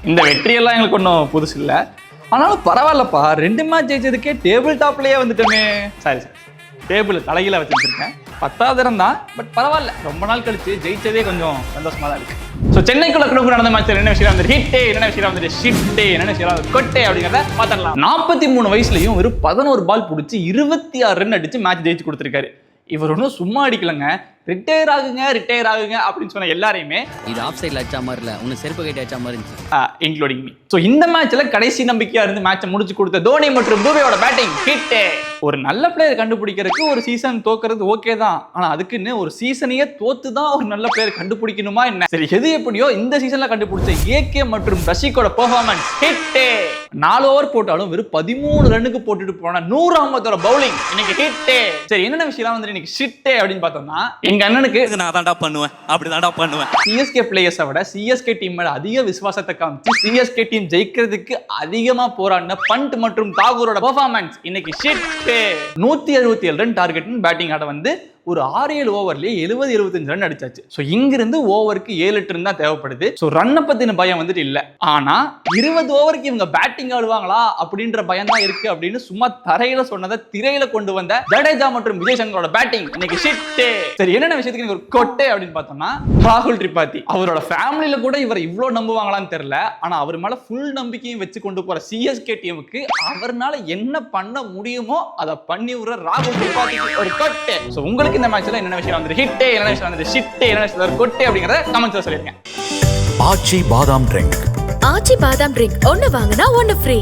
இந்த வெற்றியெல்லாம் எங்களுக்கு ஒன்றும் புதுசு இல்லை, ஆனாலும் பரவாயில்லப்பா. 2 மேட்ச் ஜெயிச்சதுக்கே டேபிள் டாப்லயே வந்துட்டோமே. சாரி டேபிள் தலைகீழ வச்சிருக்கேன். 10வது இடம் தான், பட் பரவாயில்ல. ரொம்ப நாள் கழிச்சு ஜெயிச்சதே கொஞ்சம் சந்தோஷமா தான் இருக்கு. ஸோ சென்னைக்குள்ள கூட நடந்த மேட்ச்ல என்ன விஷயம் வந்து ஹிட்டே, என்ன விஷயம் வந்து ஷிட்டே, என்ன விஷயம் வந்து கொட்டே அப்படிங்கிறத பார்த்துடலாம். 43 வயசுலயும் வெறும் 11 பால் பிடிச்சி 26 ரன் அடிச்சு மேட்ச் ஜெயிச்சு கொடுத்துருக்காரு. இவர் ஒன்றும் சும்மா அடிக்கலங்க, ரிட்டையர் ஆகுங்க அப்படின்னு சொன்ன எல்லாரையுமே இது ஆஃப் சைட்ல அடிச்ச மாதிரி இல்ல, உன்னை செருப்பு கட்டி அடிச்ச மாதிரி இருந்துச்சு, இன்க்ளூடிங் மீ. ஸோ இந்த மேட்ச்ல கடைசி நம்பிக்கையா இருந்து மேட்சை முடிச்சு கொடுத்த தோனி மற்றும் தூபேயோட பேட்டிங் ஹிட்டே. ஒரு நல்ல பிளேயர் கண்டுபிடிக்கிறதுக்கு ஒரு சீசன் தோக்குறது ஓகே தான், ஆனா அதுக்குன்னு ஒரு சீசனையே தோத்து தான் ஒரு நல்ல பிளேயர் கண்டுபிடிக்கணுமா என்ன? சரி, எது எப்படியோ இந்த சீசன்ல கண்டுபிடிச்ச ஏகே மற்றும் ரஷிகோட பெர்ஃபார்மன்ஸ் ஹிட்டே. 4 ஓவர் போட்டாலும் வெறும் 13 ரன்னுக்கு போட்டுட்டு போன நூர் அகமதோட பவுலிங் இன்னைக்கு ஹிட்டே. சரி, என்னென்ன விஷயம் வந்து இன்னைக்கு ஷிட்டே அப்படின்னு பார்த்தோம்னா, எங்க அண்ணனுக்கு நான் தான்டா பண்ணுவேன், அப்படிதான்டா பண்ணுவேன். சிஎஸ்கே பிளேயர்ஸை விட சிஎஸ்கே டீம் மேல அதிக விசுவாசத்தை காமிச்சு சிஎஸ்கே டீம் ஜெயிக்கிறதுக்கு அதிகமா போராடின பண்ட் மற்றும் தாகூரோட பெர்ஃபார்மன்ஸ் இன்னைக்கு ஷிட். 177 ரன் டார்கெட் பேட்டிங் ஆட வந்து ஒரு 6-7 ஓவர்லயே 70-75 ரன் அடிச்சாச்சு. ஸோ இங்கிருந்து ஓவருக்கு 7-8 ரன் தான் தேவைப்படுது. ஸோ ரன்னை பத்தின பயம் வந்துட்டு இல்ல, ஆனா 20 ஓவருக்கு இவங்க பேட்டிங் ஆடுவாங்களா அப்படின்ற பயம் தான் இருக்கு அப்படின்னு சும்மா தரையில சொன்னதை திரையில கொண்டு வந்த ஜடேஜா மற்றும் விஜய் சங்கரோட பேட்டிங் இன்னைக்கு ஷிட். சரி, என்னென்ன விஷயத்துக்கு ஒரு கொட்டை அப்படின்னு பார்த்தோம்னா, ராகுல் திரிபாதி அவரோட ஃபேமிலியில கூட இவரை இவ்வளவு நம்புவாங்களான்னு தெரியல, ஆனா அவர் மேல ஃபுல் நம்பிக்கையும் வச்சு கொண்டு போற சிஎஸ்கே டீமுக்கு அவர்னால என்ன பண்ண முடியுமோ அதை பண்ணி விடுற ராகுல் திரிபாதிக்கு ஒரு கொட்டை. ஸோ உங்களுக்கு இந்த மேட்ச்ல என்ன விஷயம் வந்து ஹிட்டே, என்ன விஷயம் வந்து ஷிட்டே, என்ன விஷயம் வந்து கொட்டே அப்படிங்கறத கமெண்ட்ஸ்ல சொல்லிருங்க. ஆச்சி பாதாம் ட்ரிங்க். ஆச்சி பாதாம் ட்ரிங்க் ஒன்னு வாங்குனா ஒன்னு ஃப்ரீ.